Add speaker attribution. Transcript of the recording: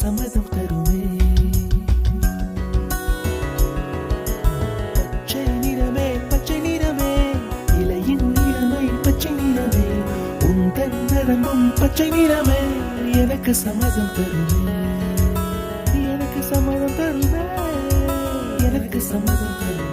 Speaker 1: சம்மதம் தருமே. பச்சை நிறமே பச்சை நிறமே, இலையின் நிறமை பச்சை நிறமே, உந்தன் நரம்பும் பச்சை நிறமே, எனக்கு சம்மதம் தருமே, எனக்கு சம்மதம் தருமே, எனக்கு சம்மதம் தருமே.